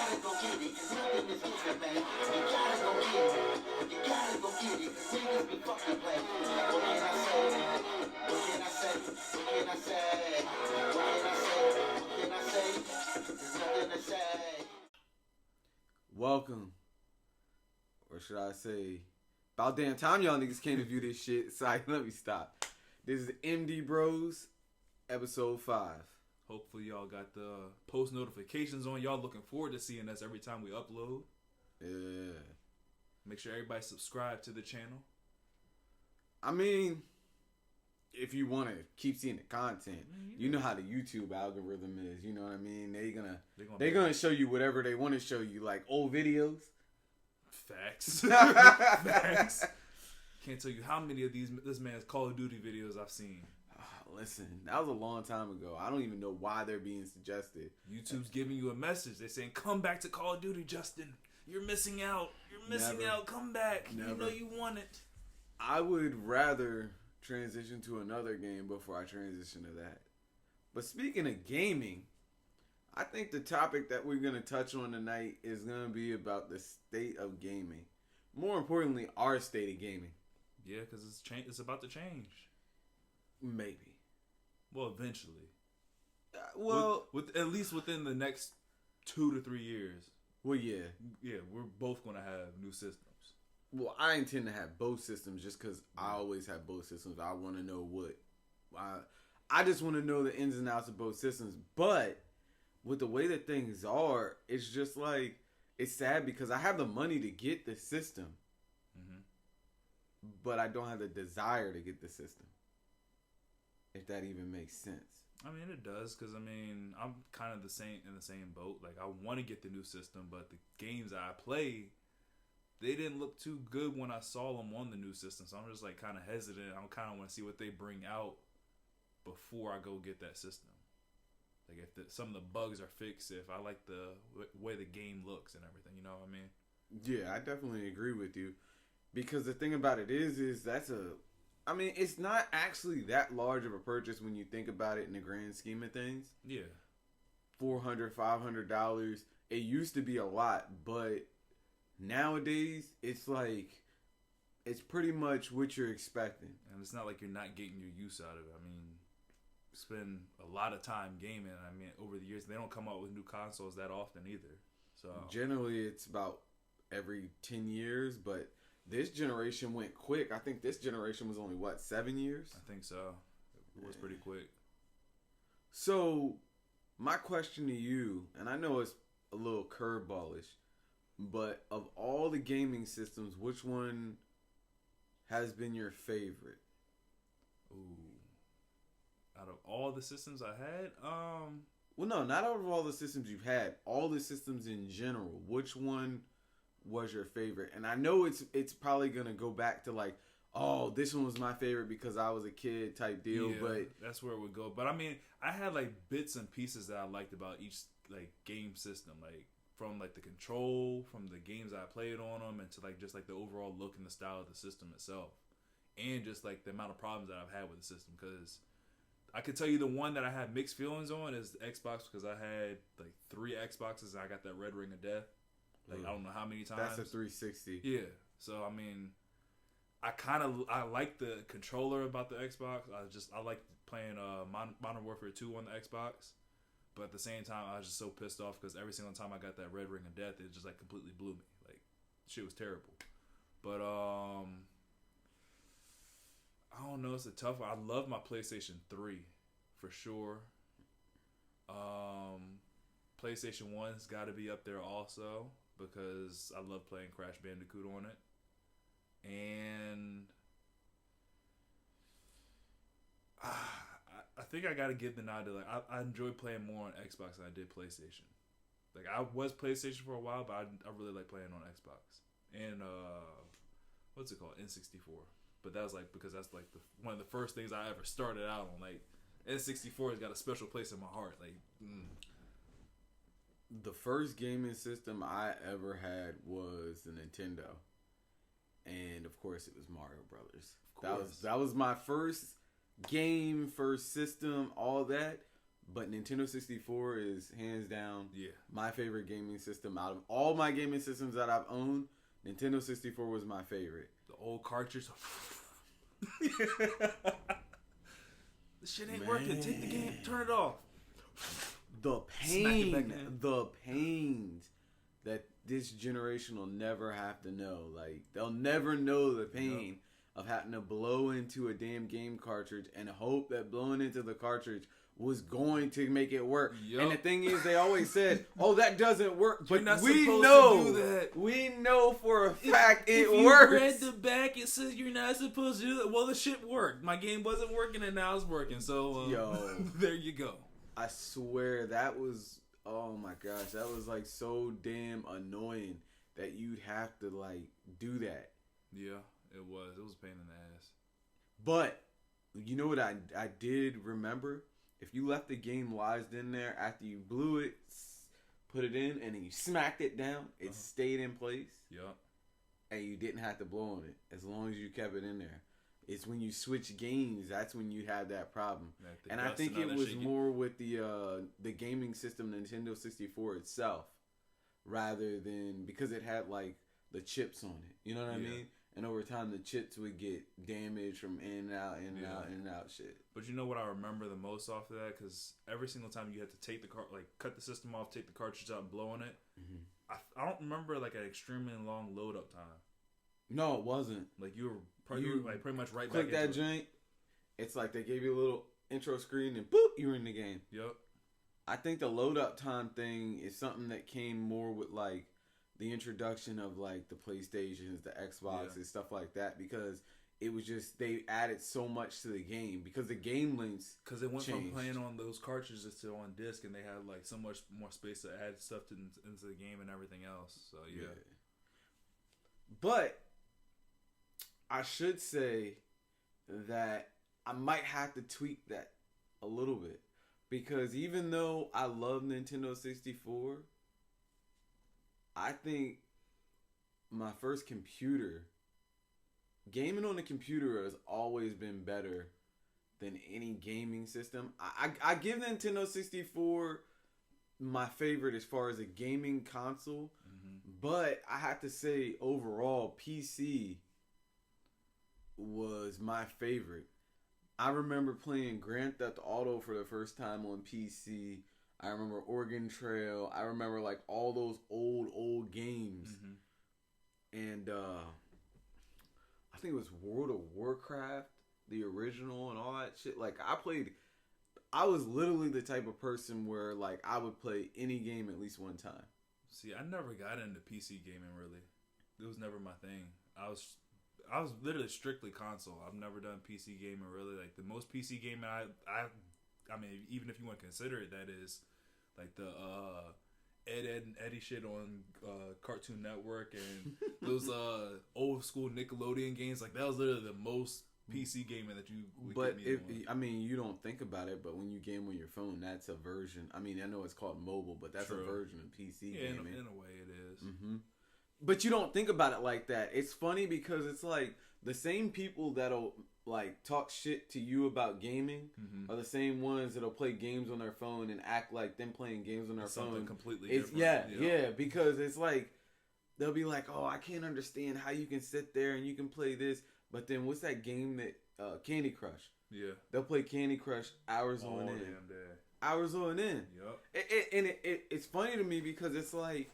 gotta go get it. Nothing is given, man. You gotta go get it. You gotta go get it. Niggas be fucking playing. What can I say? What can I say? What can I say? What can I say? What can I say? There's nothing to say. Welcome, or should I say, about damn time y'all niggas came to view this shit. Sorry, let me stop. This is MD Bros, episode 5. Hopefully y'all got the post notifications on. Y'all looking forward to seeing us every time we upload. Yeah. Make sure everybody subscribe to the channel. I mean, if you want to keep seeing the content, you know how the YouTube algorithm is. You know what I mean? They're gonna show you whatever they want to show you, like old videos. Facts. Facts. Can't tell you how many of this man's Call of Duty videos I've seen. Listen, that was a long time ago. I don't even know why they're being suggested. YouTube's giving you a message. They're saying, come back to Call of Duty, Justin. You're missing out. You're missing out. Come back. Never. You know you want it. I would rather transition to another game before I transition to that. But speaking of gaming, I think the topic that we're going to touch on tonight is going to be about the state of gaming. More importantly, our state of gaming. Yeah, because it's about to change. Maybe. Well, eventually. With at least within the next 2 to 3 years. Well, yeah. Yeah, we're both going to have new systems. Well, I intend to have both systems just because I always have both systems. I want to know I just want to know the ins and outs of both systems. But with the way that things are, it's just like, it's sad because I have the money to get the system. Mm-hmm. But I don't have the desire to get the system. If that even makes sense. I mean, it does, because, I mean, I'm kind of in the same boat. Like, I want to get the new system, but the games I play, they didn't look too good when I saw them on the new system. So I'm just, like, kind of hesitant. I kind of want to see what they bring out before I go get that system. Like, if some of the bugs are fixed, if I like the way the game looks and everything, you know what I mean? Yeah, I definitely agree with you. Because the thing about it is it's not actually that large of a purchase when you think about it in the grand scheme of things. Yeah. $400, $500. It used to be a lot, but nowadays it's like, it's pretty much what you're expecting. And it's not like you're not getting your use out of it. I mean, spend a lot of time gaming. I mean, over the years, they don't come out with new consoles that often either. So generally, it's about every 10 years, but this generation went quick. I think this generation was only, 7 years? I think so. It was pretty quick. So, my question to you, and I know it's a little curveballish, but of all the gaming systems, which one has been your favorite? Ooh. Out of all the systems I had? Well, no, not out of all the systems you've had. All the systems in general. Which one was your favorite? And I know it's probably gonna go back to like, oh, this one was my favorite because I was a kid type deal. Yeah, but that's where it would go. But I mean, I had like bits and pieces that I liked about each like game system, like from like the control, from the games I played on them, and to like just like the overall look and the style of the system itself, and just like the amount of problems that I've had with the system. Because I could tell you the one that I had mixed feelings on is the Xbox, because I had like 3 Xboxes and I got that red ring of death. Like, I don't know how many times. That's a 360. Yeah. So, I mean, I like the controller about the Xbox. I like playing Modern Warfare 2 on the Xbox. But at the same time, I was just so pissed off because every single time I got that red ring of death, it just, like, completely blew me. Like, shit was terrible. But, I don't know. It's a tough one. I love my PlayStation 3, for sure. PlayStation 1's got to be up there also, because I love playing Crash Bandicoot on it. And I think I got to give the nod to, like, I enjoy playing more on Xbox than I did PlayStation. Like, I was PlayStation for a while, but I really like playing on Xbox. And, what's it called? N64. But that was, like, because that's, like, one of the first things I ever started out on. Like, N64 has got a special place in my heart. Like, The first gaming system I ever had was the Nintendo. And, of course, it was Mario Brothers. That was my first game, first system, all that. But Nintendo 64 is hands down Yeah. my favorite gaming system. Out of all my gaming systems that I've owned, Nintendo 64 was my favorite. The old cartridge. This shit ain't Man. working. Take the game. Turn it off. The Smack it back pain, in. the pains that this generation will never have to know. Like, they'll never know the pain of having to blow into a damn game cartridge and hope that blowing into the cartridge was going to make it work. Yup. And the thing is, they always said, "Oh, that doesn't work," You're but not we supposed know, to do that. we know for a fact If it you works. read the back, it says you're not supposed to do that. Well, the shit worked. My game wasn't working, and now it's working. So, Yo. there you go. I swear that was, oh my gosh, that was like so damn annoying that you'd have to like do that. Yeah, it was. It was a pain in the ass. But you know what I did remember? If you left the game lodged in there after you blew it, put it in, and then you smacked it down, it stayed in place. Yup. And you didn't have to blow on it as long as you kept it in there. It's when you switch games that's when you have that problem. Like the And I dust think all it that was shit more with the gaming system Nintendo 64 itself, rather than because it had like the chips on it. You know what I Yeah. mean? And over time the chips would get damaged from in and out, in and Yeah. out, in and out shit. But you know what I remember the most off of that? Because every single time you had to take the cut the system off, take the cartridge out, and blow on it. Mm-hmm. I don't remember like an extremely long load up time. No, it wasn't. Like you were like pretty much right Click back that into it. joint. It's like they gave you a little intro screen and boop, you're in the game. Yep. I think the load up time thing is something that came more with like the introduction of like the PlayStations, the Xboxes, stuff like that, because it was just they added so much to the game because the game links. Because it went changed. from playing on those cartridges to on disc, and they had like so much more space to add stuff into the game and everything else. So yeah. But I should say that I might have to tweak that a little bit, because even though I love Nintendo 64, I think my first computer, gaming on the computer has always been better than any gaming system. I give Nintendo 64 my favorite as far as a gaming console, but I have to say overall PC was my favorite. I remember playing Grand Theft Auto for the first time on PC. I remember Oregon Trail. I remember like all those old games. And I think it was World of Warcraft, the original and all that shit. Like I was literally the type of person where like I would play any game at least one time. See, I never got into PC gaming really. It was never my thing. I was literally strictly console. I've never done PC gaming really. Like the most PC gaming I mean, even if you want to consider it, that is like the Ed and Eddie shit on Cartoon Network and those old school Nickelodeon games. Like that was literally the most PC gaming that you would But get me on. I mean, you don't think about it, but when you game on your phone, that's a version. I mean, I know it's called mobile, but that's True. a version of PC gaming. In a way it is. But you don't think about it like that. It's funny because it's like the same people that'll like talk shit to you about gaming are the same ones that'll play games on their phone and act like them playing games on their phone. Something completely It's different. yeah, because it's like they'll be like, "Oh, I can't understand how you can sit there and you can play this." But then what's that game that Candy Crush? Yeah. They'll play Candy Crush hours All on damn end. day. Hours on end. Yep. It's funny to me because it's like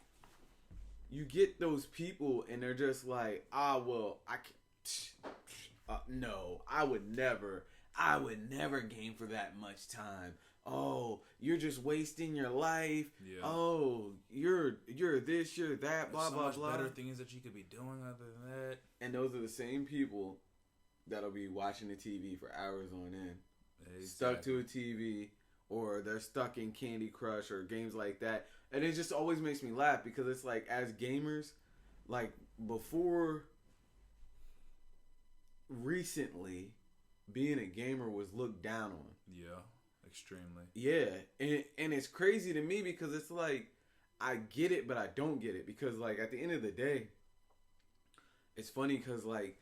you get those people and they're just like, well, I can't. No, I would never game for that much time. Oh, you're just wasting your life. Yeah. Oh, you're this, you're that, blah, so blah, much blah. better things that you could be doing other than that. And those are the same people that'll be watching the TV for hours on end. Exactly. Stuck to a TV, or they're stuck in Candy Crush or games like that. And it just always makes me laugh because it's like, as gamers, like before recently, being a gamer was looked down on. Yeah, extremely. Yeah, and it's crazy to me because it's like, I get it, but I don't get it. Because like at the end of the day, it's funny because like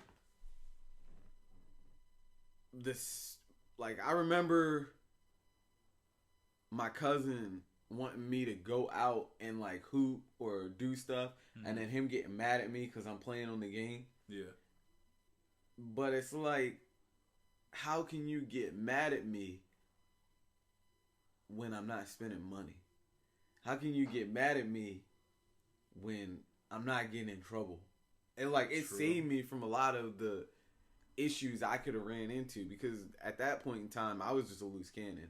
this, like I remember my cousin wanting me to go out and like hoop or do stuff, and then him getting mad at me because I'm playing on the game. Yeah. But it's like, how can you get mad at me when I'm not spending money? How can you get mad at me when I'm not getting in trouble? And like, it saved me from a lot of the issues I could have ran into, because at that point in time, I was just a loose cannon.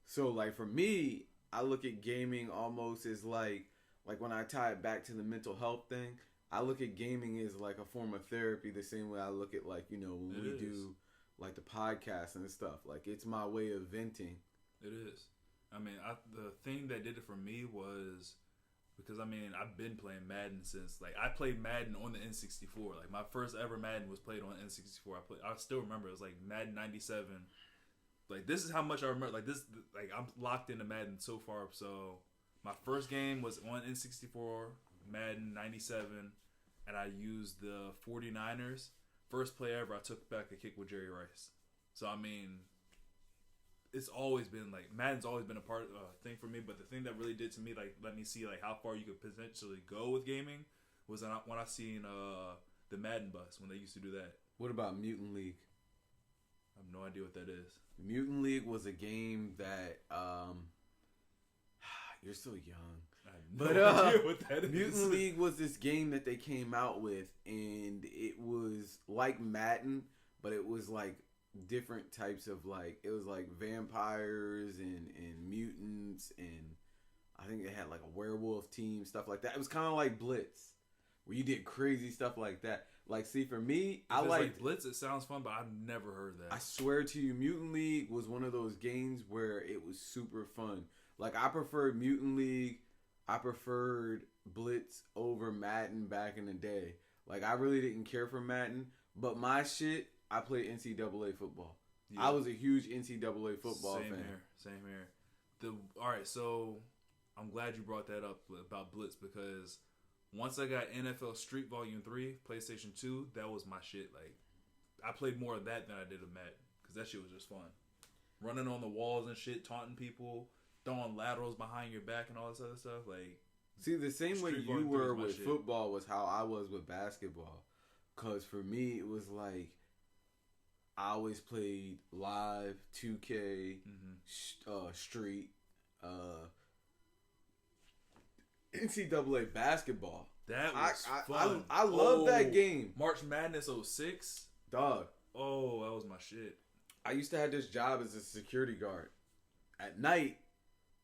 So like, for me, I look at gaming almost as like when I tie it back to the mental health thing, I look at gaming as like a form of therapy, the same way I look at, like, you know, when we do like the podcast and stuff. Like, it's my way of venting. It is. I mean, the thing that did it for me was because, I mean, I've been playing Madden since, like, I played Madden on the N64. Like, my first ever Madden was played on N64. I still remember it was like Madden 97. Like, this is how much I remember. Like, this, like, I'm locked into Madden so far. So my first game was on N64, Madden 97, and I used the 49ers. First play ever, I took back a kick with Jerry Rice. So, I mean, it's always been, like, Madden's always been a part thing for me. But the thing that really did to me, like, let me see, like, how far you could potentially go with gaming was when I seen the Madden bus, when they used to do that. What about Mutant League? I have no idea what that is. Mutant League was a game that you're so young. I have no idea what that is. Mutant League was this game that they came out with, and it was like Madden, but it was like different types of, like, it was like vampires and mutants, and I think they had like a werewolf team, stuff like that. It was kind of like Blitz, where you did crazy stuff like that. Like, see, for me, I like Blitz. It sounds fun, but I've never heard that. I swear to you, Mutant League was one of those games where it was super fun. Like, I preferred Mutant League. I preferred Blitz over Madden back in the day. Like, I really didn't care for Madden, but my shit, I played NCAA football. Yeah. I was a huge NCAA football fan. Same here. All right, so I'm glad you brought that up about Blitz, because once I got NFL Street Volume 3, PlayStation 2, that was my shit. Like, I played more of that than I did of Madden, because that shit was just fun. Running on the walls and shit, taunting people, throwing laterals behind your back and all this other stuff. Like, see, the same way you were with football was how I was with basketball. Because for me, it was like, I always played live, 2K, Street, NCAA basketball. That was fun. I love that game. March Madness 06? Dog. Oh, that was my shit. I used to have this job as a security guard. At night,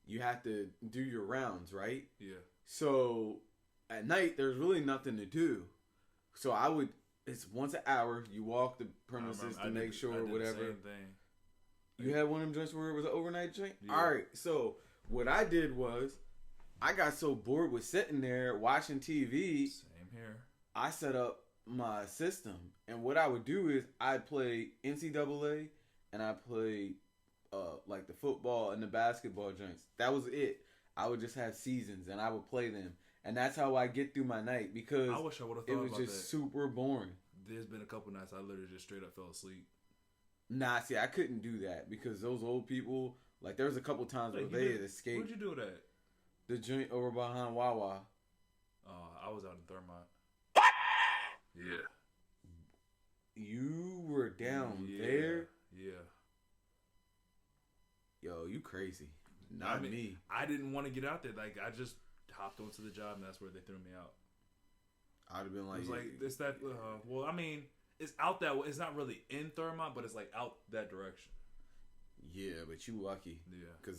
you have to do your rounds, right? Yeah. So, at night, there's really nothing to do. So, it's once an hour, you walk the premises to make sure or whatever. The same thing. You had one of them joints where it was an overnight joint? Yeah. All right. So, what I did was, I got so bored with sitting there watching TV. Same here. I set up my system. And what I would do is, I'd play NCAA, and I played like the football and the basketball joints. That was it. I would just have seasons, and I would play them. And that's how I get through my night, because I wish I would have thought it was about just super boring. There's been a couple nights I literally just straight up fell asleep. Nah, see, I couldn't do that, because those old people, like, there was a couple times where they had escaped. Where'd you do that? The joint over behind Wawa. I was out in Thermont. Yeah. You were down there? Yeah. Yo, you crazy. Not me. I didn't want to get out there. Like, I just hopped onto the job, and that's where they threw me out. I'd have been like... It's like, it's that... well, I mean, it's out that way. It's not really in Thermont, but it's like out that direction. Yeah, but you lucky. Yeah.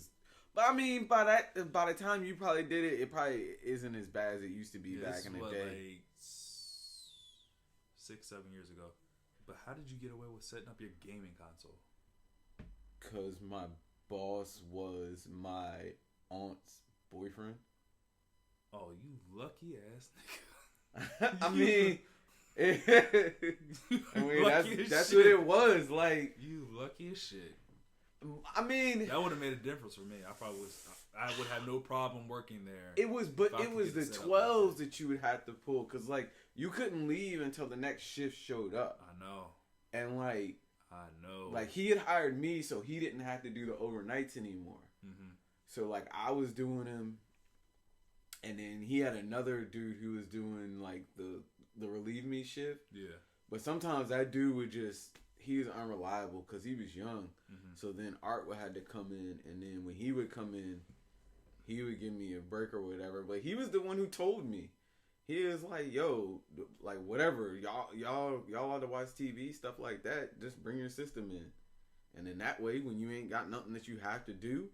But I mean, by the time you probably did it, it probably isn't as bad as it used to be back in the day. Like 6-7 years ago. But how did you get away with setting up your gaming console? Because my boss was my aunt's boyfriend. Oh, you lucky ass nigga. I mean, that's what it was. Like, you lucky as shit. I mean, that would have made a difference for me. I would have no problem working there. It was the 12s that you would have to pull, because like, you couldn't leave until the next shift showed up. I know. And like, I know. Like, he had hired me so he didn't have to do the overnights anymore. Mm-hmm. So, like, I was doing them, and then he had another dude who was doing, like, the relieve me shift. Yeah. But sometimes that dude would just, he was unreliable because he was young. Mm-hmm. So then Art would have to come in, and then when he would come in, he would give me a break or whatever. But he was the one who told me. He was like, yo, like, whatever, y'all ought to watch TV, stuff like that. Just bring your system in. And then that way, when you ain't got nothing that you have to do,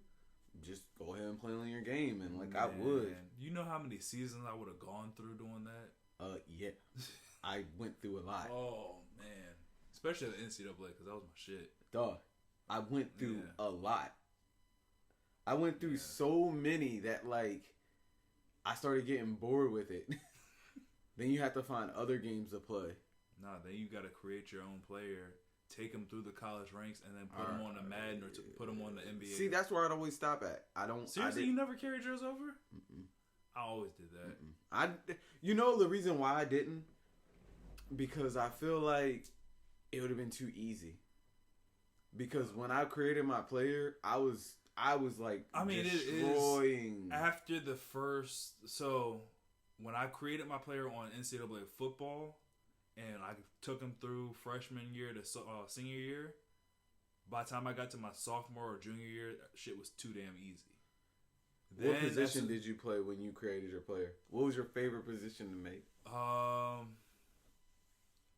just go ahead and play on your game. And like, I would. You know how many seasons I would have gone through doing that? Yeah. I went through a lot. Oh, man. Especially the NCAA, because that was my shit. Duh. I went through a lot. I went through so many that, like, I started getting bored with it. Then you have to find other games to play. Nah, then you got to create your own player, take them through the college ranks, and then put them on the Madden or put them on the NBA. See, that's where I'd always stop at. I don't. Seriously, you never carried yours over? Mm-mm. I always did that. You know the reason why I didn't? Because I feel like it would have been too easy. Because when I created my player, I was like, destroying. It is after the first. So when I created my player on NCAA football, and I took him through freshman year to senior year, by the time I got to my sophomore or junior year, shit was too damn easy. What position did you play when you created your player? What was your favorite position to make?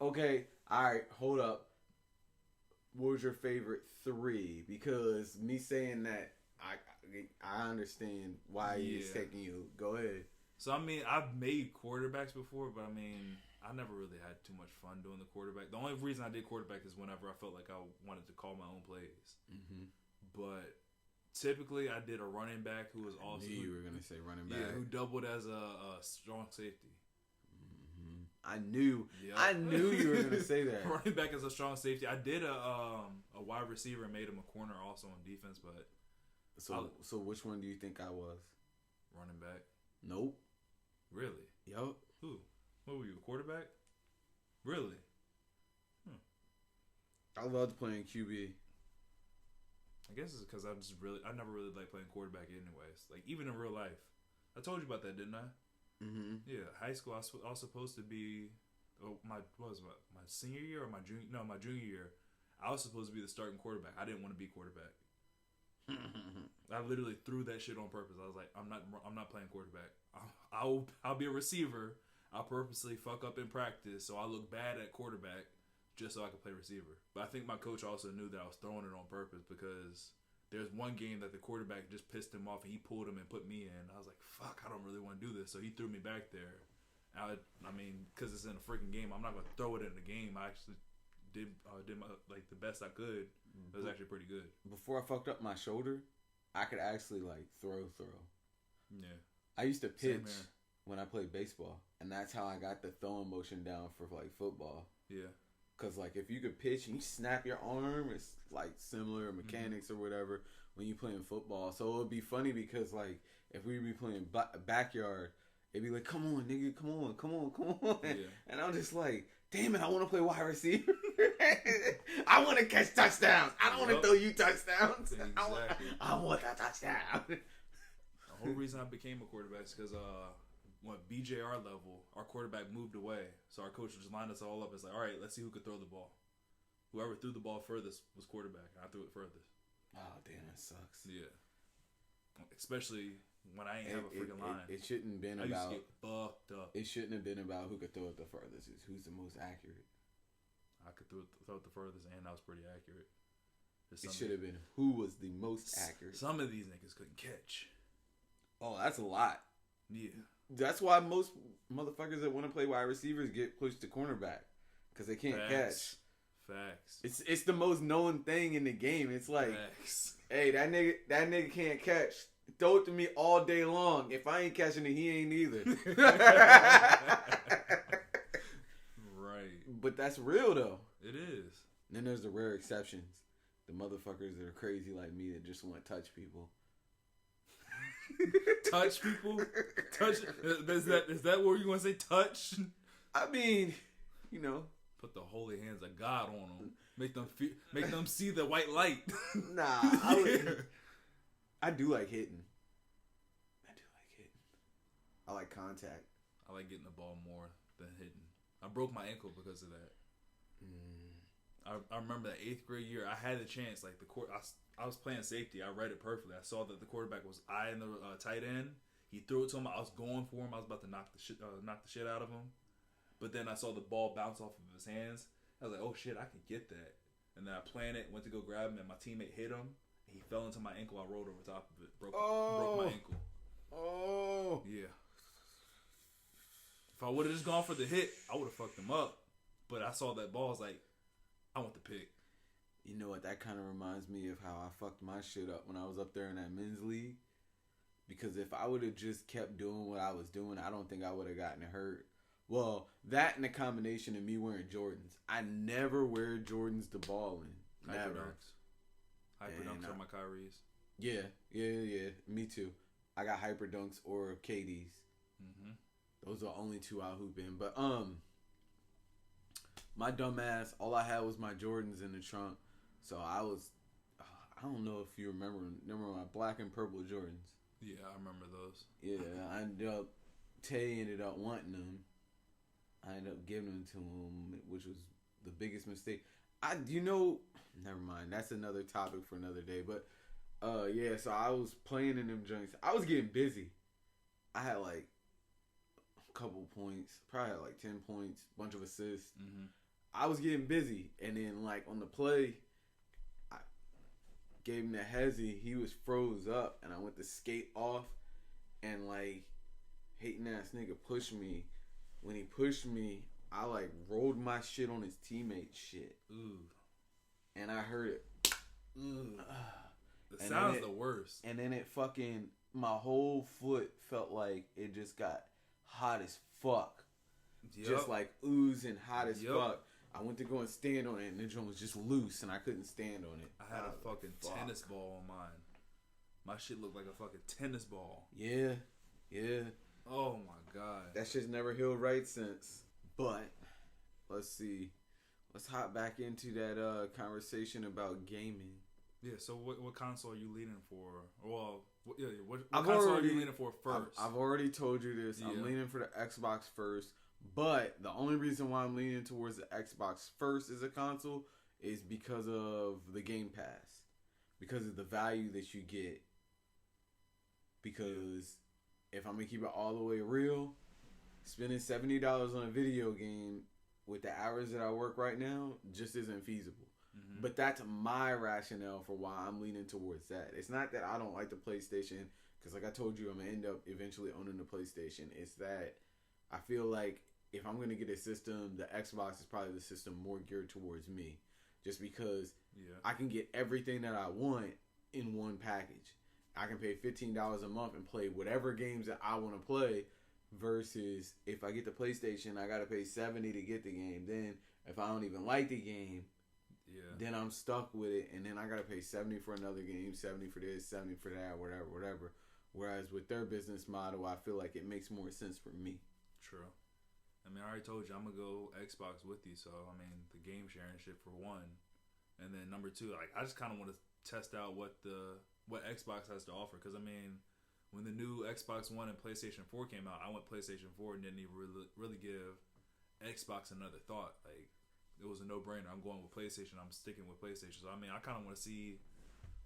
Okay, all right, hold up. What was your favorite 3? Because me saying that, I understand why it's taking you. Go ahead. So, I mean, I've made quarterbacks before, but I mean, I never really had too much fun doing the quarterback. The only reason I did quarterback is whenever I felt like I wanted to call my own plays. Mm-hmm. But typically, I did a running back who was also... I knew you were going to say running back. Yeah, who doubled as a strong safety. Mm-hmm. I knew you were going to say that. Running back as a strong safety. I did a wide receiver and made him a corner also on defense, but... So which one do you think I was? Running back. Nope. Really? Yup. Who? What were you, a quarterback? Really? I loved playing QB. I guess it's because I never really liked playing quarterback anyways. Like, even in real life. I told you about that, didn't I? Mm-hmm. Yeah, high school, I was supposed to be, my senior year or my junior year, I was supposed to be the starting quarterback. I didn't want to be quarterback. I literally threw that shit on purpose. I was like, I'm not playing quarterback. I'll be a receiver. I'll purposely fuck up in practice so I look bad at quarterback just so I can play receiver. But I think my coach also knew that I was throwing it on purpose because there's one game that the quarterback just pissed him off and he pulled him and put me in. I was like, fuck, I don't really want to do this. So he threw me back there. I mean, because it's in a freaking game, I'm not going to throw it in the game. I actually did my, like, the best I could. It was actually pretty good. Before I fucked up my shoulder, I could actually, like, throw. Yeah. I used to pitch when I played baseball, and that's how I got the throwing motion down for, like, football. Yeah. Because, like, if you could pitch and you snap your arm, it's, like, similar mechanics or whatever when you playing football. So it would be funny because, like, if we would be playing backyard, it'd be like, come on, nigga, come on. Yeah. And I'm just like, damn it, I want to play wide receiver. I want to catch touchdowns. I don't want to throw you touchdowns. Exactly. I want that touchdown. The whole reason I became a quarterback is because when BJR level, our quarterback moved away. So our coach just lined us all up. It's like, all right, let's see who could throw the ball. Whoever threw the ball furthest was quarterback. And I threw it furthest. Oh, damn, that sucks. Yeah. Especially when I ain't have a freaking line. It shouldn't have been I about... used to get fucked up. It shouldn't have been about who could throw it the furthest. It's who's the most accurate. I could throw it the furthest, and I was pretty accurate. It should have been who was the most accurate. Some of these niggas couldn't catch. Oh, that's a lot. Yeah. That's why most motherfuckers that want to play wide receivers get pushed to cornerback because they can't catch. Facts. It's the most known thing in the game. It's like, hey, that nigga can't catch. Throw it to me all day long. If I ain't catching it, he ain't either. Right. But that's real though. It is. Then there's the rare exceptions. The motherfuckers that are crazy like me that just want to touch people. Touch people? Touch? Is that what you want to say? Touch? I mean, you know, Put the holy hands of God on them. Make them see the white light. Nah, I do like hitting. I like contact. I like getting the ball more than hitting. I broke my ankle because of that. I remember that 8th grade year. I had the chance. Like I was playing safety. I read it perfectly. I saw that the quarterback was eyeing the tight end. He threw it to him. I was going for him. I was about to knock the shit out of him. But then I saw the ball bounce off of his hands. I was like, oh shit, I can get that. And then I planted, went to go grab him, and my teammate hit him. And he fell into my ankle. I rolled over top of it. Broke my ankle. Oh. Yeah. If I would have just gone for the hit, I would have fucked him up. But I saw that ball. I was like, I want the pick. You know what? That kind of reminds me of how I fucked my shit up when I was up there in that men's league. Because if I would have just kept doing what I was doing, I don't think I would have gotten hurt. Well, that and the combination of me wearing Jordans. I never wear Jordans to ball in. Never. Hyperdunks are my Kyries. Yeah. Me too. I got Hyperdunks or KDs. Mm-hmm. Those are the only two I hoop in. But my dumb ass, all I had was my Jordans in the trunk. So I was, I don't know if you remember my black and purple Jordans. Yeah, I remember those. Yeah, Tay ended up wanting them. I ended up giving them to him, which was the biggest mistake. Never mind. That's another topic for another day. But, so I was playing in them joints. I was getting busy. I had like a couple points, probably had like 10 points, bunch of assists. Mm-hmm. I was getting busy. And then like on the play, I gave him the hezzy. He was froze up and I went to skate off and like hating ass nigga pushed me. When he pushed me, I like rolled my shit on his teammate's shit. Ooh. And I heard it. Ooh. The sound's the worst. And then it fucking, my whole foot felt like it just got hot as fuck. Yep. Just like oozing hot as fuck. I went to go and stand on it and the joint was just loose and I couldn't stand on it. I had a fucking tennis ball on mine. My shit looked like a fucking tennis ball. Yeah. Oh my god. That shit's never healed right since. But let's see. Let's hop back into that conversation about gaming. Yeah, so what console are you leaning for? Well, what console are you leaning for first? I've already told you this. Yeah. I'm leaning for the Xbox first. But the only reason why I'm leaning towards the Xbox first as a console is because of the Game Pass. Because of the value that you get. Because if I'm going to keep it all the way real, spending $70 on a video game with the hours that I work right now just isn't feasible. Mm-hmm. But that's my rationale for why I'm leaning towards that. It's not that I don't like the PlayStation, because like I told you, I'm going to end up eventually owning the PlayStation. It's that I feel like if I'm going to get a system, the Xbox is probably the system more geared towards me. Just because I can get everything that I want in one package. I can pay $15 a month and play whatever games that I want to play, versus if I get the PlayStation, I got to pay $70 to get the game. Then if I don't even like the game, then I'm stuck with it, and then I got to pay $70 for another game, $70 for this, $70 for that, whatever. Whereas with their business model, I feel like it makes more sense for me. True. I mean, I already told you I'm going to go Xbox with you, so, I mean, the game sharing shit for one. And then number two, like, I just kind of want to test out what Xbox has to offer, because, I mean, when the new Xbox One and PlayStation 4 came out, I went PlayStation 4 and didn't even really give Xbox another thought. Like, it was a no-brainer. I'm going with PlayStation. I'm sticking with PlayStation. So, I mean, I kind of want to see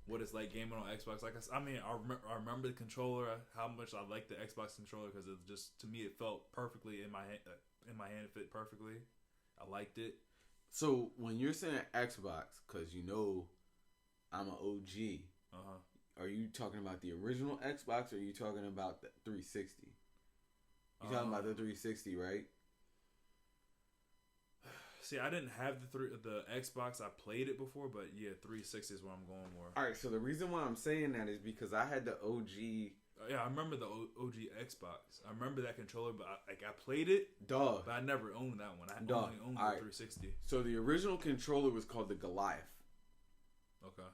what it's like gaming on Xbox. Like, I remember the controller, how much I liked the Xbox controller, because it just, to me, it felt perfectly in my hand. It fit perfectly. I liked it. So, when you're saying Xbox, because you know I'm an OG, are you talking about the original Xbox, or are you talking about the 360? You're talking about the 360, right? See, I didn't have the Xbox. I played it before, but yeah, 360 is what I'm going for. All right, so the reason why I'm saying that is because I had the OG. Yeah, I remember the OG Xbox. I remember that controller, but I played it. Dog. But I never owned that one. I only owned the 360. So the original controller was called the Goliath. Okay.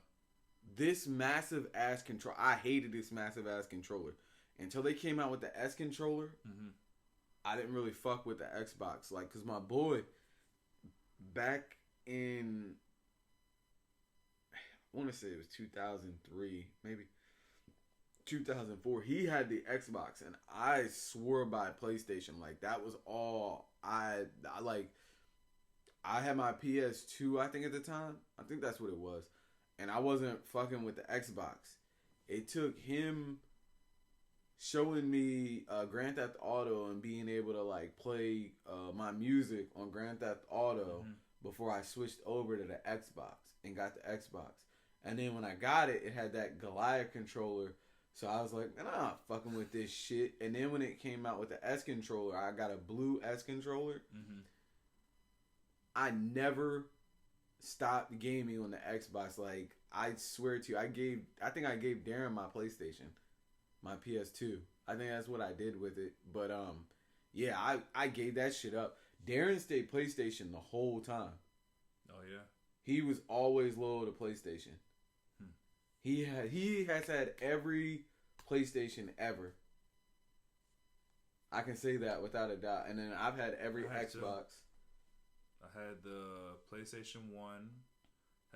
This massive ass controller, I hated this massive ass controller until they came out with the S controller. Mm-hmm. I didn't really fuck with the Xbox, like, cause my boy, back in, I want to say it was 2003, maybe 2004. He had the Xbox, and I swore by PlayStation. Like that was all I like. I had my PS2, I think at the time. I think that's what it was, and I wasn't fucking with the Xbox. It took him showing me Grand Theft Auto and being able to like play my music on Grand Theft Auto before I switched over to the Xbox and got the Xbox. And then when I got it, it had that Goliath controller. So I was like, man, I'm not fucking with this shit. And then when it came out with the S controller, I got a blue S controller. I never stopped gaming on the Xbox. Like I swear to you, I think I gave Darren my PlayStation. My PS2. I think that's what I did with it. But yeah, I gave that shit up. Darren stayed PlayStation the whole time. Oh yeah. He was always loyal to PlayStation. He has had every PlayStation ever. I can say that without a doubt. And then I've had every Xbox. I had the PlayStation 1.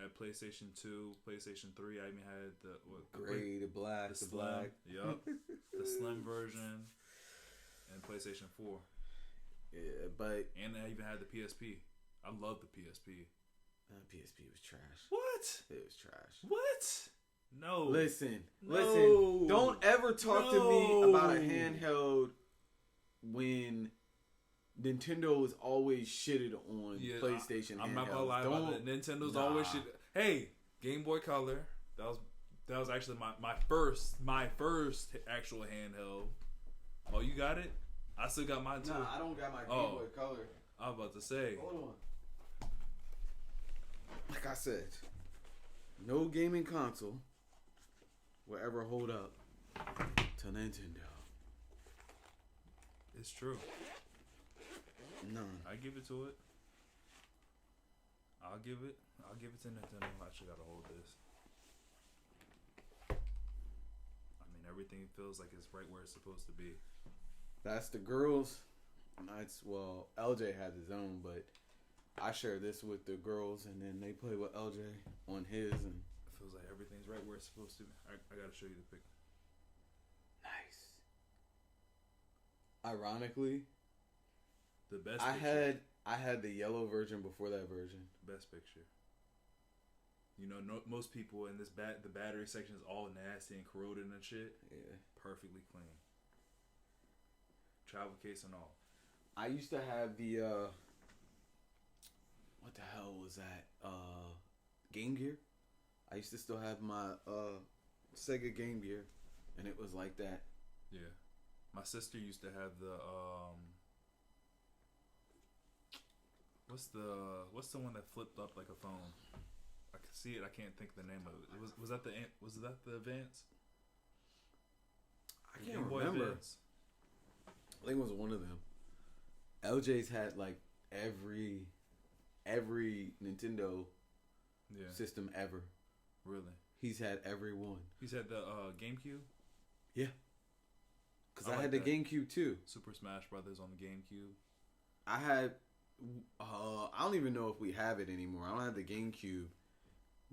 Had PlayStation 2, PlayStation 3. I even had the black, the slim, black. Yup. The slim version. And PlayStation 4. Yeah, but... And I even had the PSP. I love the PSP. PSP was trash. What? It was trash. What? No. Listen. No. Don't ever talk to me about a handheld when... Nintendo was always shitted on PlayStation. I'm not gonna lie about that. Nintendo's always shit. Hey, Game Boy Color. That was actually my first actual handheld. Oh, you got it? I still got mine too. Nah, I don't got my Game Boy Color. I was about to say. Hold on. Like I said, no gaming console will ever hold up to Nintendo. It's true. None. I give it to it. I'll give it to Nintendo. I actually gotta hold this. I mean, everything feels like it's right where it's supposed to be. That's the girls' nights. Well, LJ has his own, but I share this with the girls, and then they play with LJ on his, and it feels like everything's right where it's supposed to be. I gotta show you the pic. Nice. Ironically, the best picture. I had the yellow version before that version. Best picture. You know, most people in the battery section is all nasty and corroded and shit. Yeah. Perfectly clean. Travel case and all. I used to have the what the hell was that? Game Gear. I used to still have my Sega Game Gear, and it was like that. Yeah. My sister used to have the what's the one that flipped up like a phone? I can see it. I can't think the name of it. Was that the Advance? I can't remember. Advance? I think it was one of them. LJ's had like every Nintendo system ever. Really? He's had every one. He's had the GameCube? Yeah. Because I had the GameCube too. Super Smash Brothers on the GameCube. I had... I don't even know if we have it anymore. I don't have the GameCube.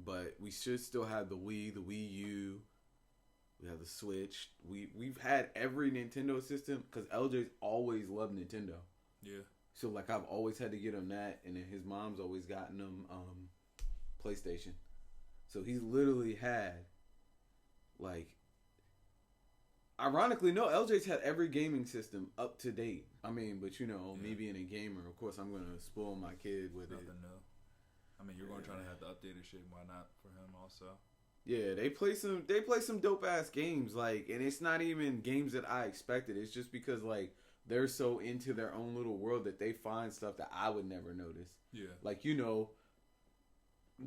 But we should still have the Wii, the Wii U. We have the Switch. We've had every Nintendo system because LJ's always loved Nintendo. Yeah. So like I've always had to get him that, and then his mom's always gotten him PlayStation. So he's literally had like, ironically, no, LJ's had every gaming system up to date. I mean, but you know, me being a gamer, of course I'm gonna spoil my kid with Nothing new. I mean, you're gonna try to have the updated shit. Why not for him also? Yeah, they play some dope ass games, like, and it's not even games that I expected. It's just because like they're so into their own little world that they find stuff that I would never notice. Yeah, like, you know,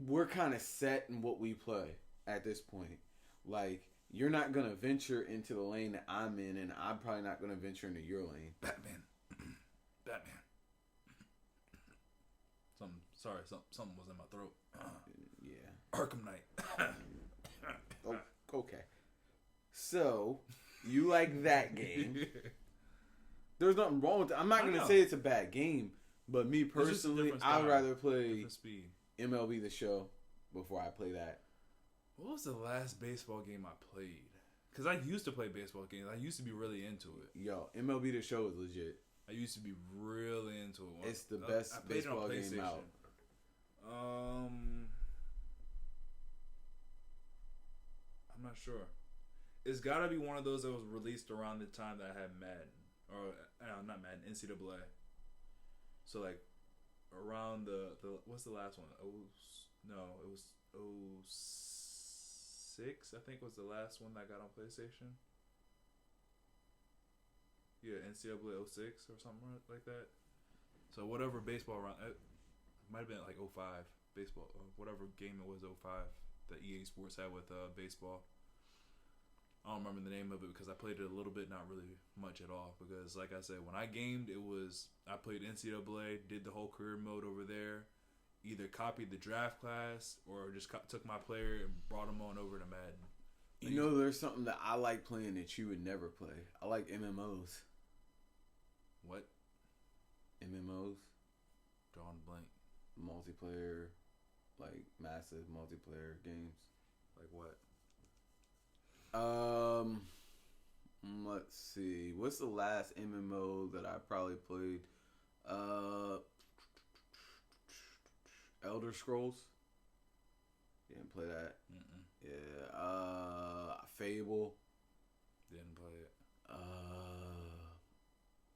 we're kind of set in what we play at this point. Like, you're not gonna venture into the lane that I'm in, and I'm probably not gonna venture into your lane. Batman. Something was in my throat. Yeah. Arkham Knight. Oh, okay. So, you like that game. There's nothing wrong with it. I'm not going to say it's a bad game, But me It's just a personally, different I'd style, rather play different speed. MLB The Show before I play that. What was the last baseball game I played? Because I used to play baseball games. I used to be really into it. Yo, MLB The Show is legit. I used to be really into it. It's the best I played it on baseball game PlayStation. out. I'm not sure. It's got to be one of those that was released around the time that I had Madden. Or, not Madden, NCAA. So, like, around the what's the last one? It was 06, I think was the last one that I got on PlayStation. Yeah, NCAA 06 or something like that. So whatever baseball round, it might have been like 05 baseball, or whatever game it was 05 that EA Sports had with baseball. I don't remember the name of it because I played it a little bit, not really much at all. Because like I said, when I gamed, I played NCAA, did the whole career mode over there, either copied the draft class or just took my player and brought him on over to Madden. You know, there's something that I like playing that you would never play. I like MMOs. What? MMOs? Drawn blank. Multiplayer, like massive multiplayer games. Like what? Let's see. What's the last MMO that I probably played? Elder Scrolls. Didn't play that. Mm-mm. Yeah. Fable. Didn't play it.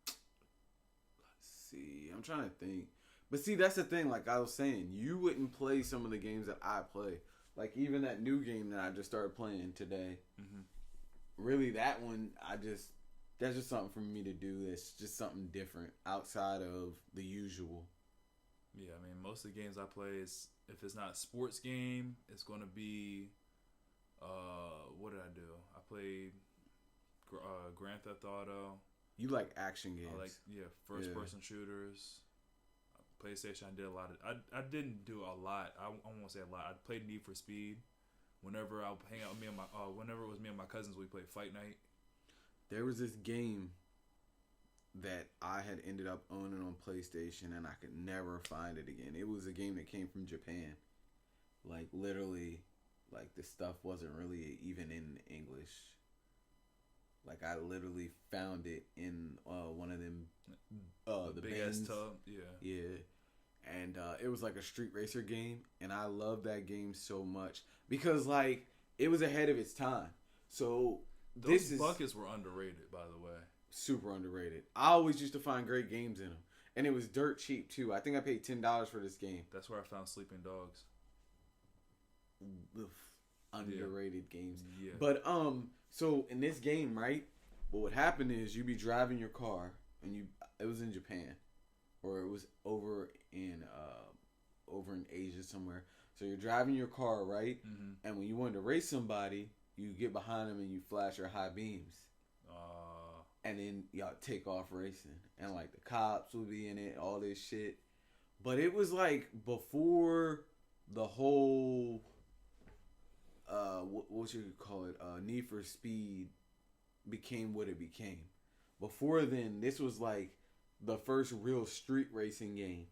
Let's see. I'm trying to think. But see, that's the thing. Like I was saying, you wouldn't play some of the games that I play. Like even that new game that I just started playing today. Mm-hmm. Really, that one, that's just something for me to do. It's just something different outside of the usual. Yeah, I mean, most of the games I play is, if it's not a sports game, it's going to be, what did I do? I played Grand Theft Auto. You like action games. I like, first-person shooters. PlayStation, I did a lot of, I didn't do a lot. I won't say a lot. I played Need for Speed. Whenever I would hang out with whenever it was me and my cousins, we played Fight Night. There was this game that I had ended up owning on PlayStation, and I could never find it again. It was a game that came from Japan. Like literally, like the stuff wasn't really even in English. Like I literally found it in one of them the big ass tub. Yeah. And it was like a street racer game, and I love that game so much because like it was ahead of its time. So Those buckets were underrated, by the way. Super underrated. I always used to find great games in them, and it was dirt cheap too. I think I paid $10 for this game. That's where I found Sleeping Dogs. Underrated games. Yeah. But so in this game, right? What would happen is you'd be driving your car, and it was in Japan, or it was over in Asia somewhere. So you're driving your car, right? Mm-hmm. And when you wanted to race somebody, you get behind them and you flash your high beams. And then y'all take off racing. And like the cops would be in it, all this shit. But it was like before the whole what you could call it, Need for Speed became what it became. Before then, this was like the first real street racing game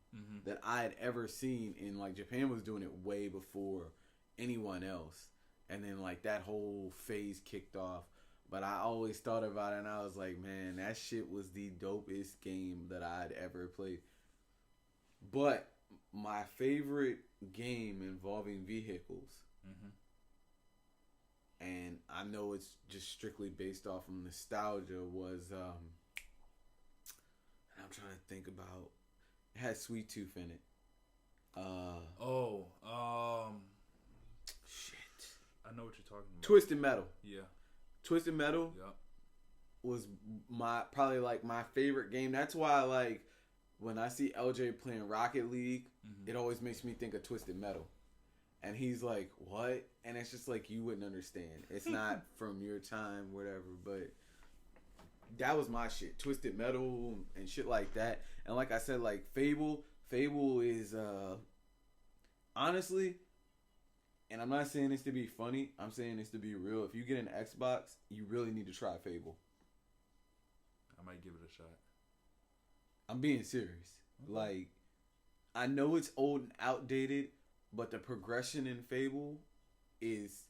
that I had ever seen. And like Japan was doing it way before anyone else. And then like that whole phase kicked off. But I always thought about it, and I was like, man, that shit was the dopest game that I'd ever played. But my favorite game involving vehicles, and I know it's just strictly based off of nostalgia, was, I'm trying to think about, it had Sweet Tooth in it. Shit. I know what you're talking about. Twisted Metal. Yeah. Twisted Metal was probably like my favorite game. That's why like when I see LJ playing Rocket League, it always makes me think of Twisted Metal. And he's like, what? And it's just like, you wouldn't understand. It's not from your time, whatever, but that was my shit. Twisted Metal and shit like that. And like I said, like Fable is honestly, and I'm not saying this to be funny, I'm saying this to be real. If you get an Xbox, you really need to try Fable. I might give it a shot. I'm being serious. Like, I know it's old and outdated, but the progression in Fable is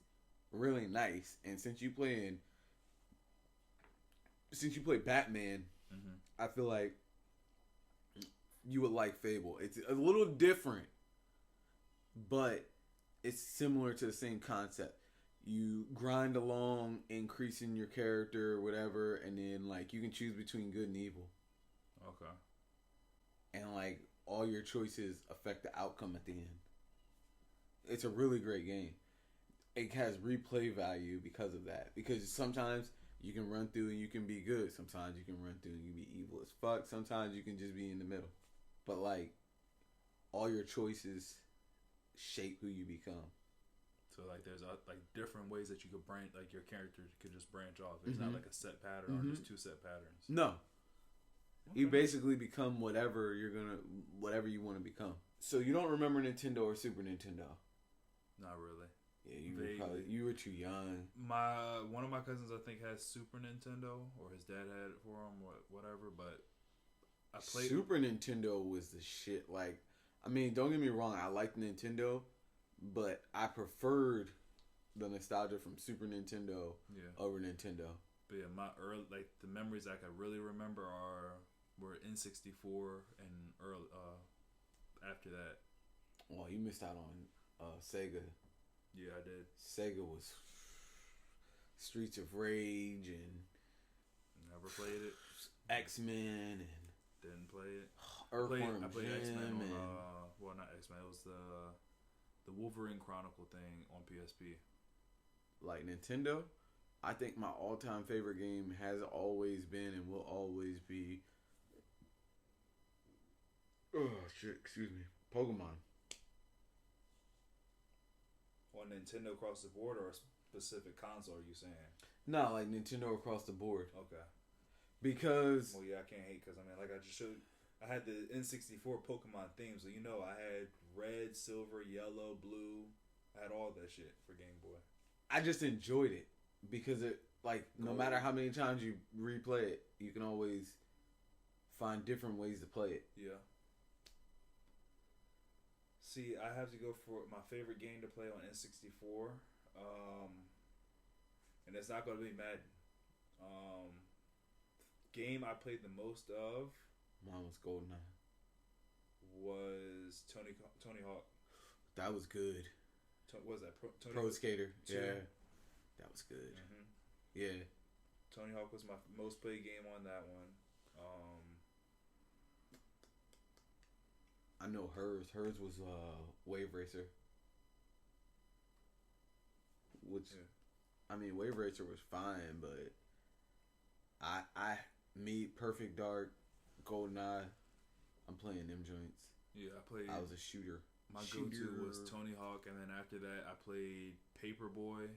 really nice. And since you play Batman, I feel like you would like Fable. It's a little different, but it's similar to the same concept. You grind along, increasing your character or whatever, and then like you can choose between good and evil. Okay. And like all your choices affect the outcome at the end. It's a really great game. It has replay value because of that. Because sometimes you can run through and you can be good. Sometimes you can run through and you can be evil as fuck. Sometimes you can just be in the middle. But like all your choices shape who you become. So like there's like different ways that you could branch, like your character could just branch off. It's not like a set pattern or just two set patterns. No. Okay. You basically become whatever you want to become. So you don't remember Nintendo or Super Nintendo? Not really. Yeah, you were too young. One of my cousins I think has Super Nintendo, or his dad had it for him, or whatever. But I played Super Nintendo was the shit. Like, I mean, don't get me wrong, I liked Nintendo, but I preferred the nostalgia from Super Nintendo over Nintendo. But yeah, my early the memories I can really remember were N64 and early after that. Well, you missed out on Sega. Yeah, I did. Sega was Streets of Rage and never played it. X-Men and didn't play it. Earthworm I played X-Men Jim well, not X-Men. It was the Wolverine Chronicle thing on PSP. Like Nintendo, I think my all-time favorite game has always been and will always be. Oh shit! Excuse me. Pokemon. On Nintendo across the board or a specific console, are you saying? No, like Nintendo across the board. Okay. Because... Well, yeah, I can't hate because, I mean, like I just showed... I had the N64 Pokemon theme, so you know I had red, silver, yellow, blue. I had all that shit for Game Boy. I just enjoyed it because it, like, no matter how many times you replay it, you can always find different ways to play it. Yeah. See, I have to go for my favorite game to play on N64, and it's not going to be Madden. Game I played the most of. Mine was GoldenEye. Was Tony Hawk. That was good. What was that? Pro Skater. 2? Yeah, that was good. Mm-hmm. Yeah. Tony Hawk was my most played game on that one. I know hers. Hers was Wave Racer. Which, I mean, Wave Racer was fine, but Perfect Dark, GoldenEye, I'm playing them joints. Yeah, I was a shooter. My go-to was Tony Hawk, and then after that, I played Paperboy.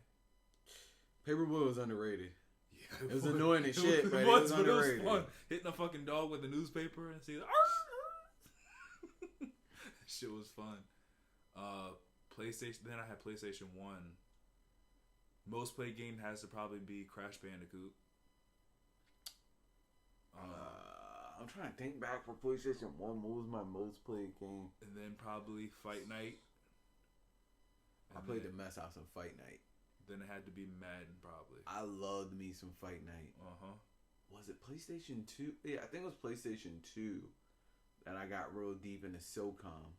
Paperboy was underrated. Yeah, it was annoying as shit, but it was underrated. It was fun. Hitting a fucking dog with a newspaper and see, shit was fun. PlayStation. Then I had PlayStation 1. Most played game has to probably be Crash Bandicoot. I'm trying to think back for PlayStation 1. What was my most played game? And then probably Fight Night. I played the mess out of Fight Night. Then it had to be Madden probably. I loved me some Fight Night. Was it PlayStation 2? Yeah, I think it was PlayStation 2 that I got real deep into SOCOM.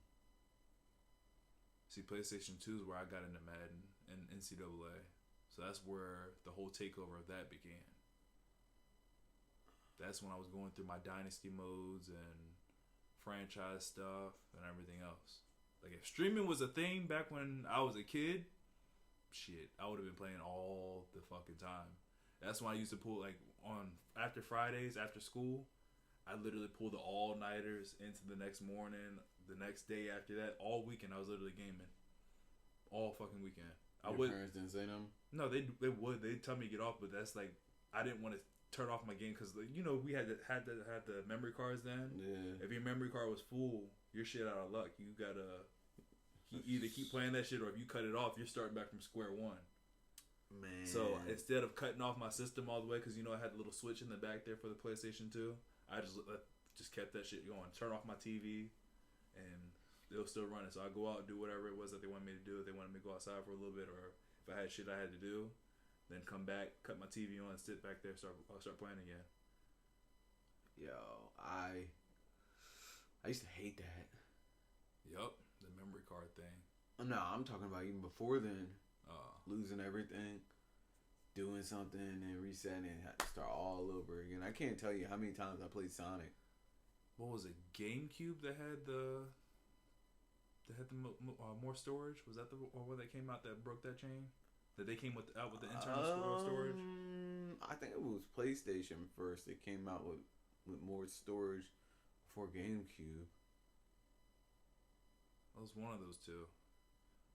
See, PlayStation 2 is where I got into Madden and NCAA. So that's where the whole takeover of that began. That's when I was going through my dynasty modes and franchise stuff and everything else. Like, if streaming was a thing back when I was a kid, shit, I would have been playing all the fucking time. That's when I used to pull, like, on after Fridays, after school, I literally pulled the all-nighters into the next morning, the next day after that. All weekend, I was literally gaming. All fucking weekend. Your parents didn't say nothing? No, they would. They'd tell me to get off, but that's like, I didn't want to turn off my game because, you know, we had the memory cards then. Yeah. If your memory card was full, you're shit out of luck. You gotta either keep playing that shit, or if you cut it off, you're starting back from square one. Man. So instead of cutting off my system all the way, because, you know, I had a little switch in the back there for the PlayStation 2, I just just kept that shit going. Turn off my TV, and they'll still run it. So I go out and do whatever it was that they wanted me to do. If they wanted me to go outside for a little bit, or if I had shit I had to do, then come back, cut my TV on, and sit back there, start playing again. Yo, I used to hate that. Yup, the memory card thing. No, I'm talking about even before then. Losing everything, doing something, and resetting, and have to start all over again. I can't tell you how many times I played Sonic. What was it? GameCube that had the more storage? Was that the one that came out that broke that chain? That they came out with the internal storage? I think it was PlayStation first. It came out with more storage for GameCube. It was one of those two.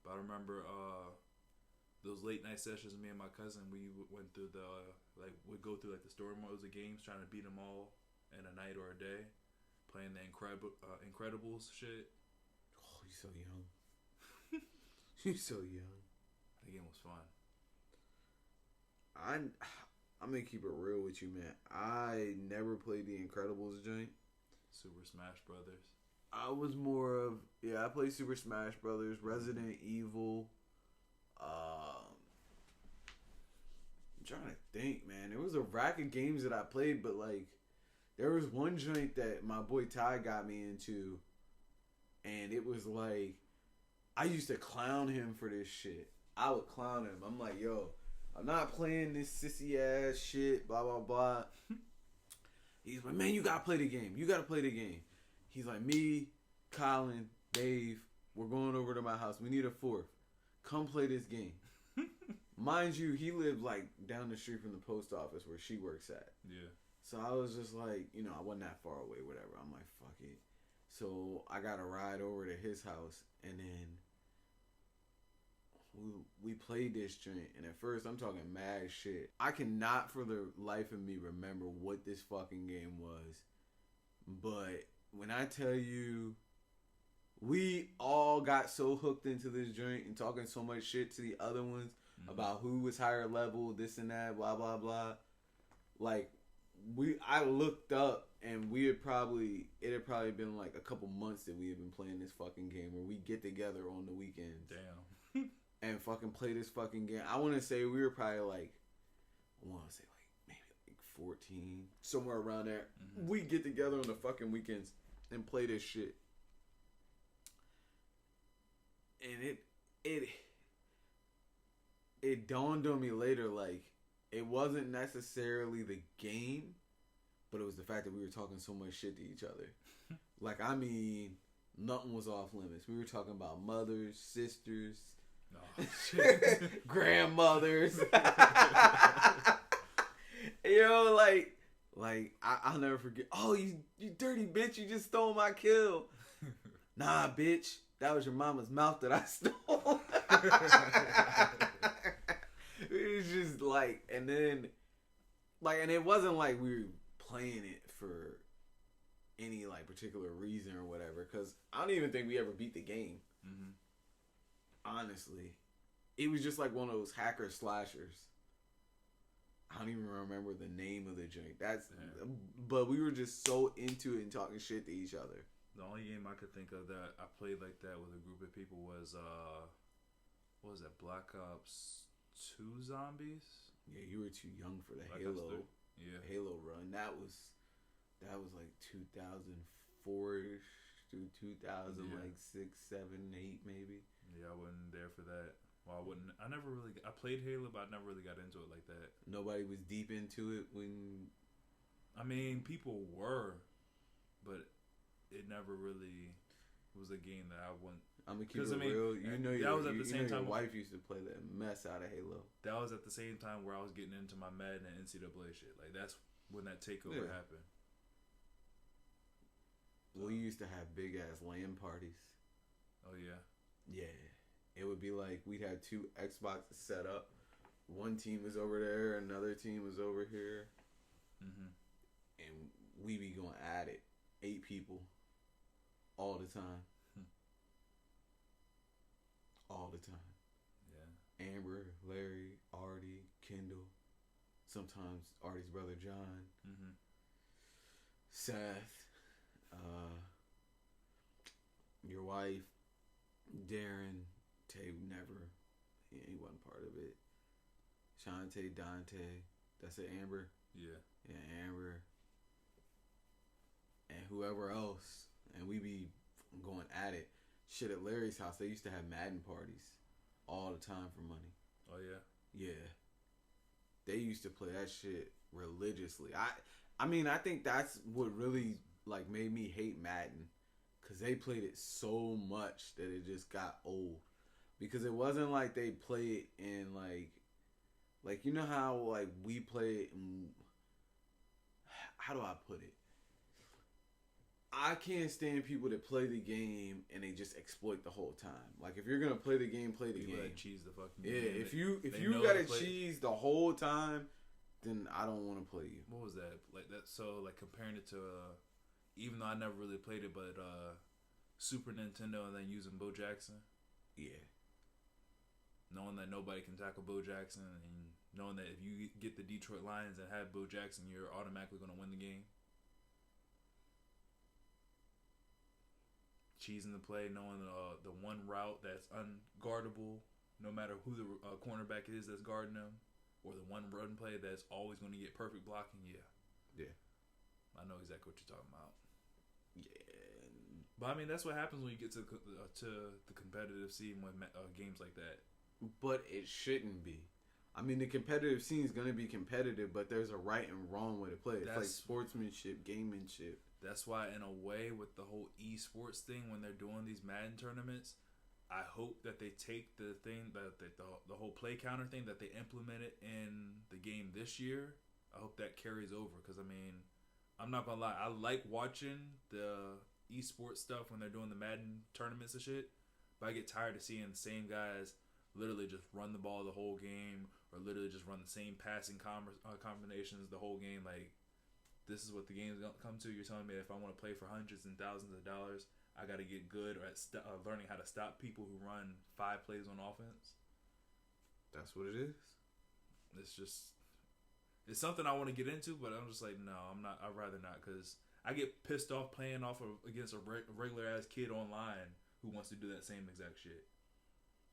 But I remember those late night sessions. Me and my cousin, we went through we'd go through like the story modes of games, trying to beat them all in a night or a day, playing the Incredibles shit. Oh, you're so young. You're so young. The game was fun. I'm gonna keep it real with you, man. I never played the Incredibles joint. Super Smash Brothers. I was more of I played Super Smash Brothers, Resident Evil. I'm trying to think, man. There was a rack of games that I played, but like there was one joint that my boy Ty got me into, and it was like I used to clown him for this shit. I would clown him. I'm like, yo, I'm not playing this sissy ass shit, blah blah blah. He's like, man, you gotta play the game. You gotta play the game. He's like, me, Colin, Dave, we're going over to my house. We need a fourth. Come play this game. Mind you, he lived like down the street from the post office where she works at. Yeah. So I was just like, I wasn't that far away, whatever. I'm like, fuck it. So I got a ride over to his house, and then we played this joint. And at first, I'm talking mad shit. I cannot for the life of me remember what this fucking game was. But when I tell you, we all got so hooked into this joint and talking so much shit to the other ones about who was higher level, this and that, blah blah blah. Like I looked up and it had probably been like a couple months that we had been playing this fucking game where we get together on the weekends. Damn. And fucking play this fucking game. I want to say we were probably like, maybe like 14, somewhere around there. Mm-hmm. We get together on the fucking weekends and play this shit. And it dawned on me later, like, it wasn't necessarily the game, but it was the fact that we were talking so much shit to each other. Like, I mean, nothing was off limits. We were talking about mothers, sisters, grandmothers. I'll never forget. Oh, you dirty bitch! You just stole my kill. Nah, bitch, that was your mama's mouth that I stole. It was just and it wasn't like we were playing it for any particular reason or whatever. Because I don't even think we ever beat the game. Mm-hmm. Honestly, it was just like one of those hacker slashers. I don't even remember the name of the joint. But we were just so into it and talking shit to each other. The only game I could think of that I played like that with a group of people was what was that? Black Ops 2 Zombies. Yeah, you were too young for the Black Halo. Halo run. That was like 2004ish through 2006, 7, 8 maybe. Yeah, I wasn't there for that. Well, I played Halo, but I never really got into it like that. Nobody was deep into it when... I mean, people were, but it never really was a game that I went... I'm going to keep it real. Your wife used to play the mess out of Halo. That was at the same time where I was getting into my Madden and NCAA shit. Like, that's when that takeover happened. We used to have big-ass LAN parties. Oh, yeah? Yeah. It would be like we'd have 2 Xboxes set up. One team was over there, another team was over here. Mm-hmm. And we be going at it. 8 people. All the time. All the time. Yeah. Amber, Larry, Artie, Kendall. Sometimes Artie's brother John. Mm-hmm. Seth. wife, Darren, Tay never. He wasn't part of it. Shantae, Dante. That's it, Amber. Yeah. Yeah, Amber. And whoever else. And we be going at it. Shit, at Larry's house, they used to have Madden parties all the time for money. Oh, yeah? Yeah. They used to play that shit religiously. I mean, I think that's what really, like, made me hate Madden. Because they played it so much that it just got old. Because it wasn't like they played in, like, you know how, like, we play it in, how do I put it? I can't stand people that play the game and they just exploit the whole time. Like, if you're gonna play the game, play the People game. that cheese the fucking Yeah, game. if you gotta cheese the whole time, then I don't want to play you. What was that? Like that. So like comparing it to, even though I never really played it, but Super Nintendo and then using Bo Jackson. Yeah. Knowing that nobody can tackle Bo Jackson and knowing that if you get the Detroit Lions and have Bo Jackson, you're automatically gonna win the game. Cheesing the play, knowing the one route that's unguardable, no matter who the cornerback is that's guarding them, or the one run play that's always going to get perfect blocking. Yeah, I know exactly what you're talking about. Yeah, but I mean that's what happens when you get to the competitive scene with games like that. But it shouldn't be. I mean, the competitive scene is going to be competitive, but there's a right and wrong way to play. It's like sportsmanship, gamemanship. That's why, in a way, with the whole esports thing, when they're doing these Madden tournaments, I hope that they take the thing, the whole play counter thing, that they implement it in the game this year. I hope that carries over, because, I mean, I'm not going to lie. I like watching the esports stuff when they're doing the Madden tournaments and shit, but I get tired of seeing the same guys literally just run the ball the whole game, or literally just run the same passing combinations the whole game. Like, this is what the game's gonna come to. You're telling me if I want to play for hundreds and thousands of dollars, I got to get good at learning how to stop people who run 5 plays on offense. That's what it is. It's something I want to get into, but I'm just like, no, I'm not. I'd rather not, because I get pissed off playing against a regular ass kid online who wants to do that same exact shit.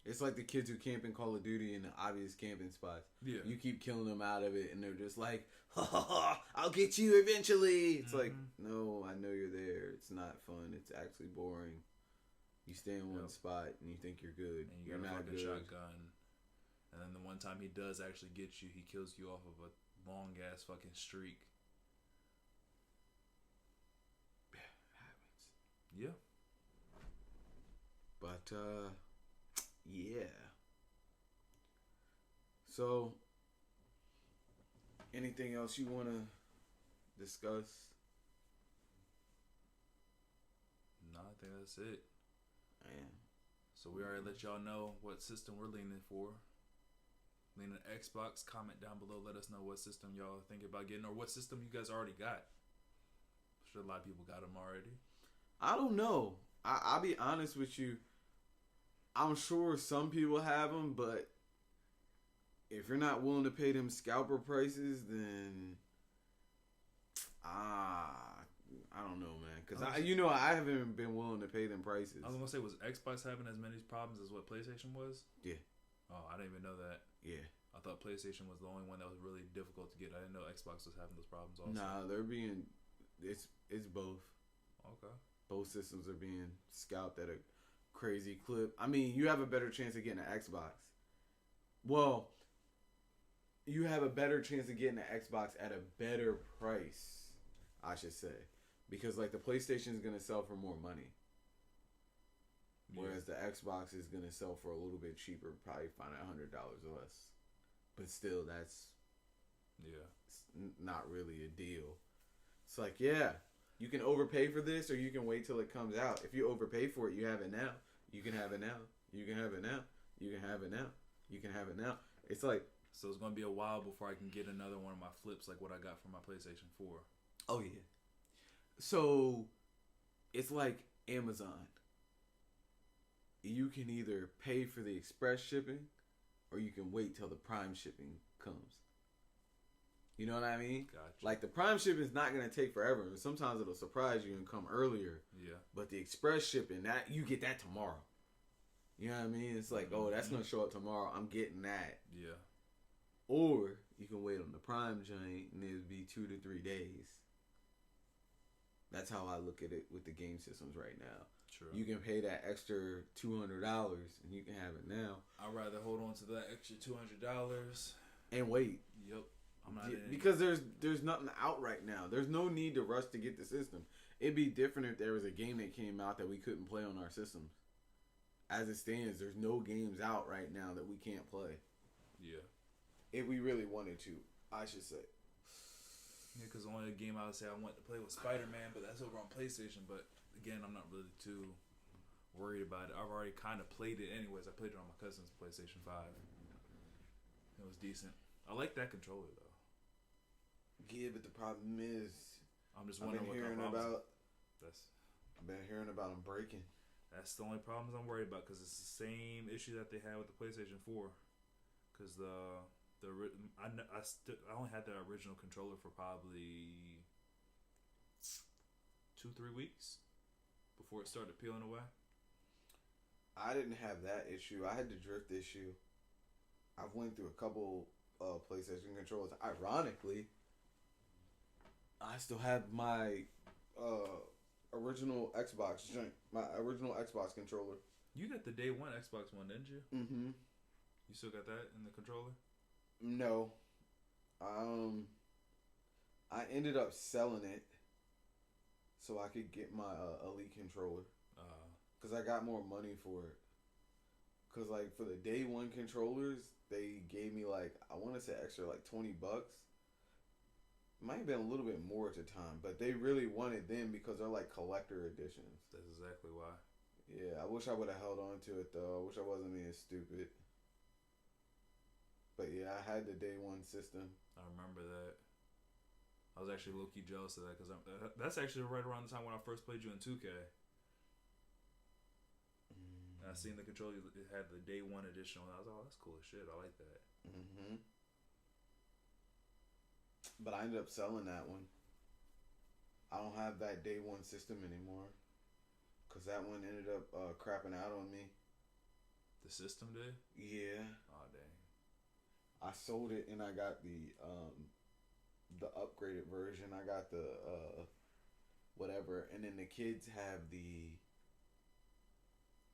It's like the kids who camp in Call of Duty in the obvious camping spots. Yeah. You keep killing them out of it, and they're just like, ha ha ha, I'll get you eventually. It's like, no, I know you're there. It's not fun. It's actually boring. You stay in one spot, and you think you're good. And you're got a not fucking good. shotgun. And then the one time he does actually get you, he kills you off of a long-ass fucking streak. Yeah, it happens. Yeah. But, yeah. So, anything else you want to discuss? No, I think that's it. Man. So we already let y'all know what system we're leaning for. Leaning Xbox. Comment down below. Let us know what system y'all are thinking about getting, or what system you guys already got. I'm sure a lot of people got them already. I don't know. I'll be honest with you. I'm sure some people have them, but if you're not willing to pay them scalper prices, then I don't know, man. Because I haven't been willing to pay them prices. I was gonna say, was Xbox having as many problems as what PlayStation was? Yeah. Oh, I didn't even know that. Yeah. I thought PlayStation was the only one that was really difficult to get. I didn't know Xbox was having those problems also. Nah, it's both. Okay. Both systems are being scalped at a crazy clip. I mean, you have a better chance of getting an Xbox. Well, you have a better chance of getting an Xbox at a better price, I should say. Because, like, the PlayStation is going to sell for more money. Yeah. Whereas the Xbox is going to sell for a little bit cheaper, probably find $100 less. But still, that's not really a deal. It's like, yeah, you can overpay for this, or you can wait till it comes out. If you overpay for it, you have it now. You can have it now. You can have it now. You can have it now. You can have it now. It's like... So it's going to be a while before I can get another one of my flips like what I got from my PlayStation 4. Oh, yeah. So, it's like Amazon. You can either pay for the express shipping, or you can wait till the prime shipping comes. You know what I mean? Gotcha. Like the Prime shipping is not gonna take forever, and sometimes it'll surprise you and come earlier. Yeah. But the express shipping, that you get that tomorrow. You know what I mean? It's like, oh, that's gonna show up tomorrow. I'm getting that. Yeah. Or you can wait on the Prime joint, and it'll be 2 to 3 days. That's how I look at it with the game systems right now. True. You can pay that extra $200, and you can have it now. I'd rather hold on to that extra $200 and wait. Yep. I'm not because there's nothing out right now. There's no need to rush to get the system. It'd be different if there was a game that came out that we couldn't play on our systems. As it stands, there's no games out right now that we can't play. Yeah. If we really wanted to, I should say. Yeah, because the only game I would say I want to play was Spider-Man, but that's over on PlayStation. But again, I'm not really too worried about it. I've already kind of played it anyways. I played it on my cousin's PlayStation 5. It was decent. I like that controller though. Yeah, but the problem is, I'm just wondering what hearing the problem about. That's. I've been hearing about them breaking. That's the only problems I'm worried about because it's the same issue that they had with the PlayStation 4. Because I only had the original controller for probably 2-3 weeks before it started peeling away. I didn't have that issue. I had the drift issue. I've went through a couple PlayStation controllers. Ironically, I still have my original Xbox joint, my original Xbox controller. You got the day one Xbox One, didn't you? Mm-hmm. You still got that in the controller? No. I ended up selling it so I could get my Elite controller. Because I got more money for it. Because, like, for the day one controllers, they gave me, like, I want to say extra, like, $20. Might have been a little bit more at the time, but they really wanted them because they're, like, collector editions. That's exactly why. Yeah, I wish I would have held on to it, though. I wish I wasn't being stupid. But, yeah, I had the day one system. I remember that. I was actually low-key jealous of that because that's actually right around the time when I first played you in 2K. And I seen the controller, it had the day one edition. I was like, oh, that's cool as shit. I like that. Mm-hmm. But I ended up selling that one. I don't have that day one system anymore. Because that one ended up crapping out on me. The system did? Yeah. Oh, dang. I sold it and I got the upgraded version. I got the whatever. And then the kids have the,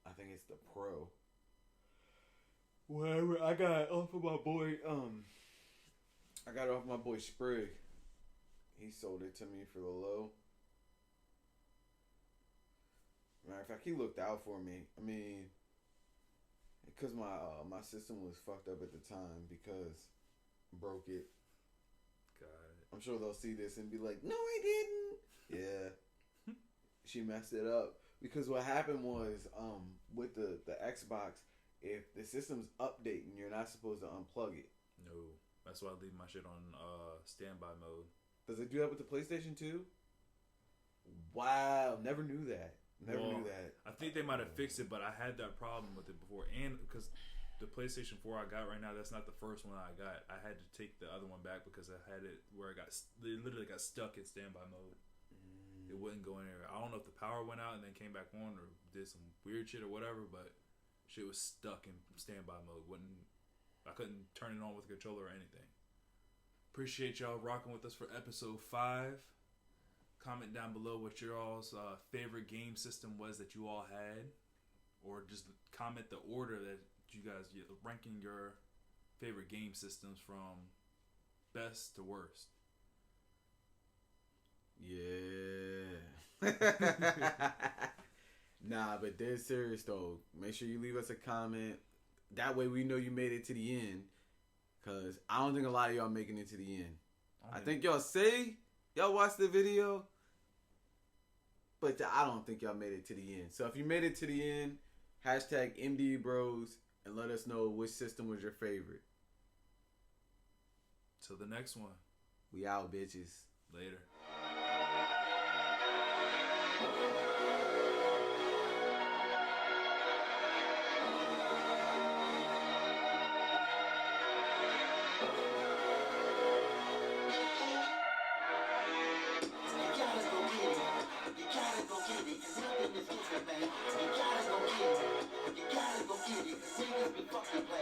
I think it's the Pro. Whatever. I got it off of my boy. I got it off my boy Sprig. He sold it to me for the low. Matter of fact, he looked out for me. I mean, because my system was fucked up at the time because broke it. Got it. I'm sure they'll see this and be like, "No, I didn't." Yeah, she messed it up because what happened was with the Xbox, if the system's updating, you're not supposed to unplug it. No, that's why I leave my shit on standby mode. Does it do that with the PlayStation 2? Wow, never knew that. Never knew that. I think they might have fixed it, but I had that problem with it before. And because the PlayStation 4 I got right now, that's not the first one I got. I had to take the other one back because I had it where it literally got stuck in standby mode. It wouldn't go anywhere. I don't know if the power went out and then came back on or did some weird shit or whatever, but shit was stuck in standby mode. I couldn't turn it on with a controller or anything. Appreciate y'all rocking with us for episode 5. Comment down below what your all's favorite game system was that you all had, or just comment the order that you guys ranking your favorite game systems from best to worst. Yeah. Nah, but dead serious though. Make sure you leave us a comment. That way we know you made it to the end. Cause I don't think a lot of y'all making it to the end. I think y'all say y'all watched the video, but I don't think y'all made it to the end. So if you made it to the end, hashtag MD Bros and let us know which system was your favorite. Till the next one. We out, bitches. Later. get it, 'cause nothing is stupid, man. You gotta go get it. You gotta go get it, 'cause niggas be fucking playing.